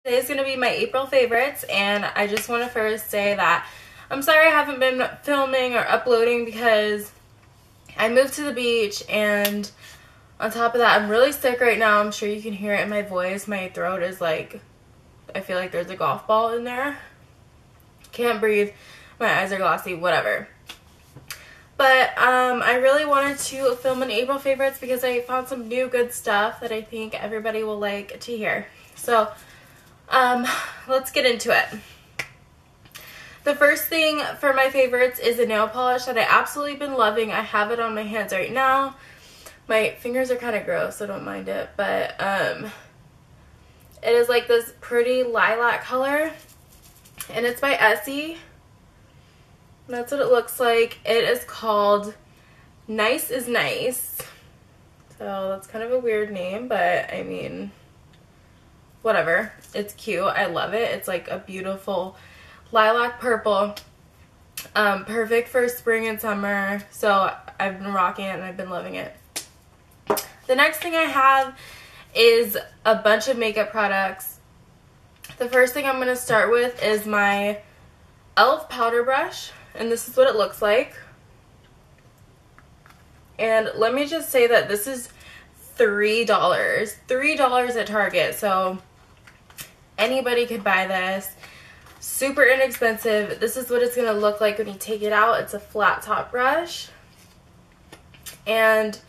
Today is going to be my April favorites, and I just want to first say that I'm sorry I haven't been filming or uploading because I moved to the beach, and on top of that, I'm really sick right now. I'm sure you can hear it in my voice. My throat is like, I feel like there's a golf ball in there. Can't breathe. My eyes are glossy, whatever. But I really wanted to film an April favorites because I found some new good stuff that I think everybody will like to hear. So let's get into it. The first thing for my favorites is a nail polish that I absolutely been loving. I have it on my hands right now. My fingers are kind of gross, so don't mind it. But it is like this pretty lilac color, and it's by Essie. That's what it looks like. It is called Nice is Nice. So that's kind of a weird name, but I mean, whatever. It's cute. I love it. It's like a beautiful lilac purple. Perfect for spring and summer. So I've been rocking it and I've been loving it. The next thing I have is a bunch of makeup products. The first thing I'm going to start with is my e.l.f. powder brush. And this is what it looks like. And let me just say that this is $3. $3 at Target. So anybody could buy this. Super inexpensive. This is what it's going to look like when you take it out. It's a flat top brush. And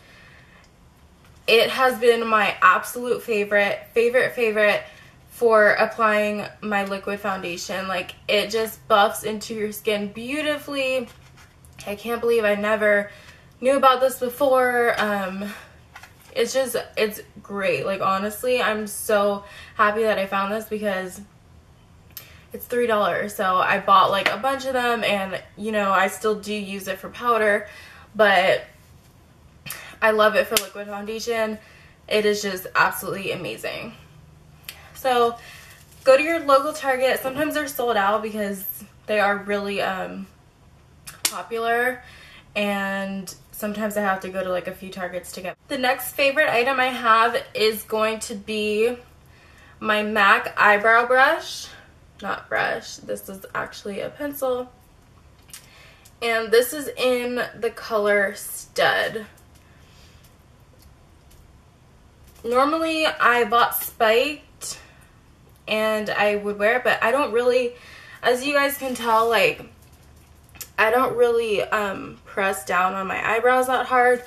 it has been my absolute favorite for applying my liquid foundation. Like, it just buffs into your skin beautifully. I can't believe I never knew about this before. It's great. Like, honestly, I'm so happy that I found this because it's $3. So I bought like a bunch of them, and you know, I still do use it for powder, but I love it for liquid foundation. It is just absolutely amazing. So go to your local Target. Sometimes they're sold out because they are really popular, and sometimes I have to go to like a few Targets to get. The next favorite item I have is going to be my MAC eyebrow brush. Not brush, this is actually a pencil. And this is in the color Stud. Normally I bought Spiked and I would wear it, but I don't really, as you guys can tell, like, I don't really press down on my eyebrows that hard.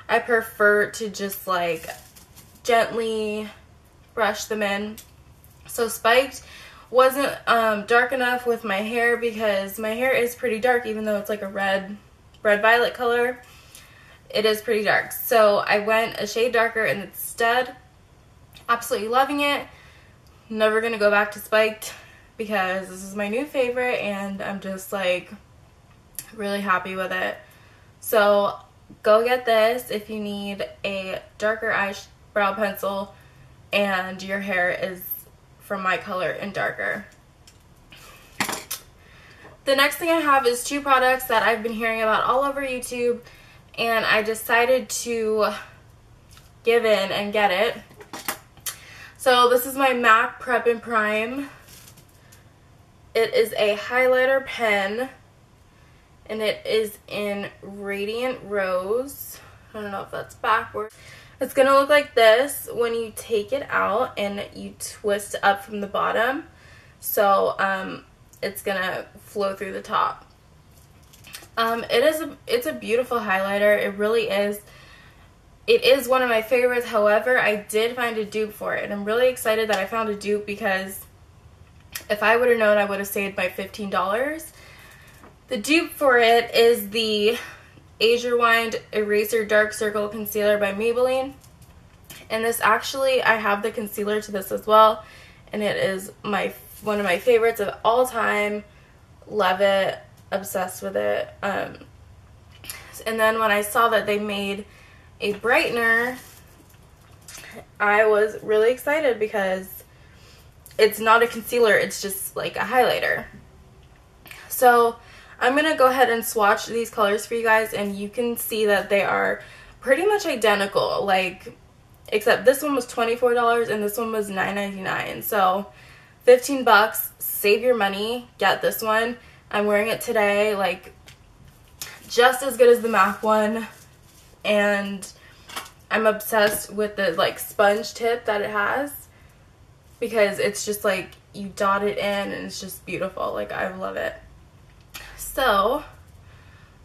I prefer to just like gently brush them in. So Spiked wasn't dark enough with my hair because my hair is pretty dark, even though it's like a red violet color. It is pretty dark. So I went a shade darker and it's Stud. Absolutely loving it. Never gonna go back to Spiked because this is my new favorite and I'm just like really happy with it. So go get this if you need a darker eyebrow pencil and your hair is from my color and darker. The next thing I have is two products that I've been hearing about all over YouTube, and I decided to give in and get it. So this is my MAC Prep and Prime. It is a highlighter pen, and it is in Radiant Rose. I don't know if that's backwards. It's going to look like this when you take it out and you twist up from the bottom. So it's going to flow through the top. It's a beautiful highlighter. It really is. It is one of my favorites. However, I did find a dupe for it. And I'm really excited that I found a dupe because if I would have known, I would have saved my $15. The dupe for it is the Age Rewind Eraser Dark Circle Concealer by Maybelline. And this actually, I have the concealer to this as well. And it is one of my favorites of all time. Love it. Obsessed with it. And then when I saw that they made a brightener, I was really excited because it's not a concealer. It's just like a highlighter. So I'm going to go ahead and swatch these colors for you guys, and you can see that they are pretty much identical, like, except this one was $24 and this one was $9.99. So 15 bucks, save your money, get this one. I'm wearing it today, like just as good as the MAC one, and I'm obsessed with the like sponge tip that it has because it's just like you dot it in and it's just beautiful. Like, I love it. So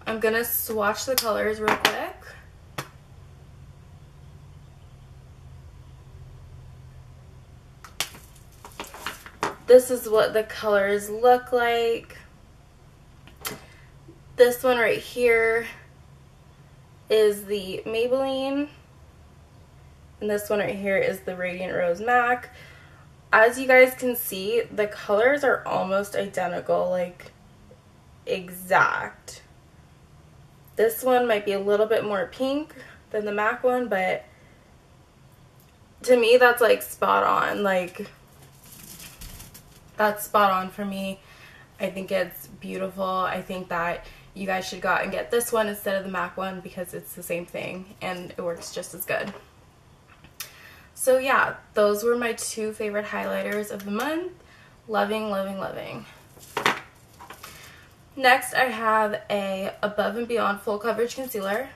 I'm gonna swatch the colors real quick. This is what the colors look like. This one right here is the Maybelline, and this one right here is the Radiant Rose MAC. As you guys can see, the colors are almost identical, like exact. This one might be a little bit more pink than the MAC one, but to me that's like spot on. Like, that's spot on for me. I think it's beautiful. I think that you guys should go out and get this one instead of the MAC one because it's the same thing and it works just as good. So yeah, those were my 2 favorite highlighters of the month. Loving, loving, loving. Next, I have a Above and Beyond Full Coverage Concealer.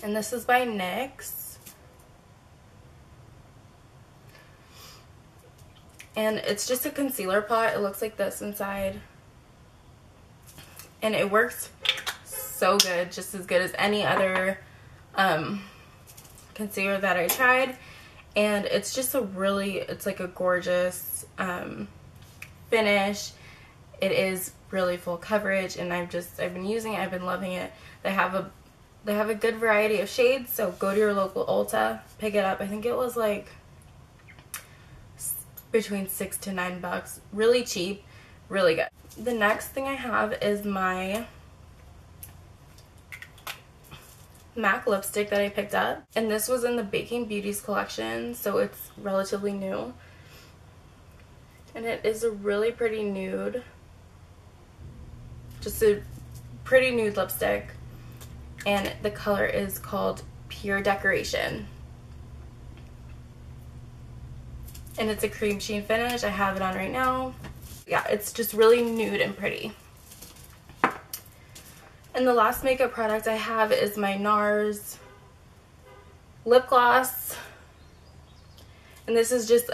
And this is by NYX. And it's just a concealer pot. It looks like this inside. And it works so good, just as good as any other concealer that I tried. And it's just it's like a gorgeous finish. It is really full coverage, and I've been using it. I've been loving it. They have a good variety of shades, so go to your local Ulta, pick it up. I think it was like between $6 to $9. Really cheap, really good. The next thing I have is my MAC lipstick that I picked up, and this was in the Baking Beauties collection, so it's relatively new, and it is a really pretty nude, just a pretty nude lipstick, and the color is called Pure Decoration, and it's a cream sheen finish. I have it on right now. Yeah, it's just really nude and pretty. And the last makeup product I have is my NARS lip gloss. And this is just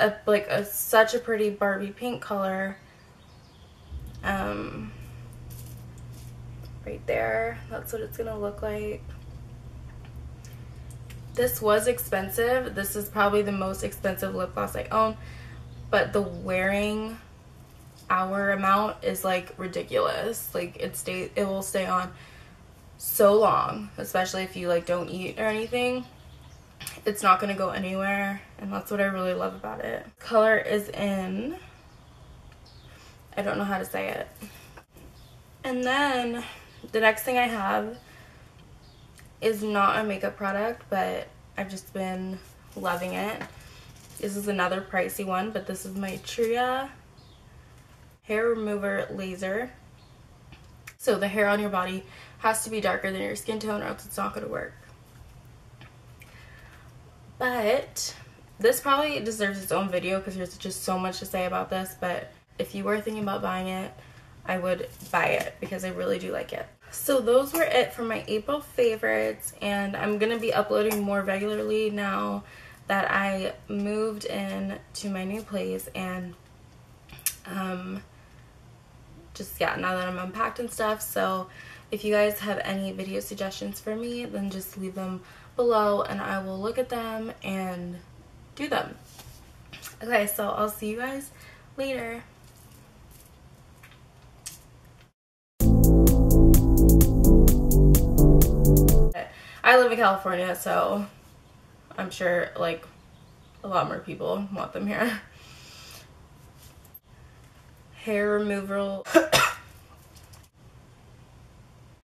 such a pretty Barbie pink color. Right there. That's what it's gonna look like. This was expensive. This is probably the most expensive lip gloss I own, but the wearing hour amount is like ridiculous. Like, it will stay on so long, especially if you like don't eat or anything. It's not gonna go anywhere, and that's what I really love about it. Color is in, I don't know how to say it. And then the next thing I have is not a makeup product, but I've just been loving it. This is another pricey one, but this is my Tria hair remover laser. So the hair on your body has to be darker than your skin tone, or else it's not going to work. But this probably deserves its own video because there's just so much to say about this, but if you were thinking about buying it, I would buy it because I really do like it. So those were it for my April favorites, and I'm going to be uploading more regularly now that I moved in to my new place, and just, yeah, now that I'm unpacked and stuff. So if you guys have any video suggestions for me, then just leave them below and I will look at them and do them. Okay, so I'll see you guys later. I live in California, so I'm sure like a lot more people want them here. Hair removal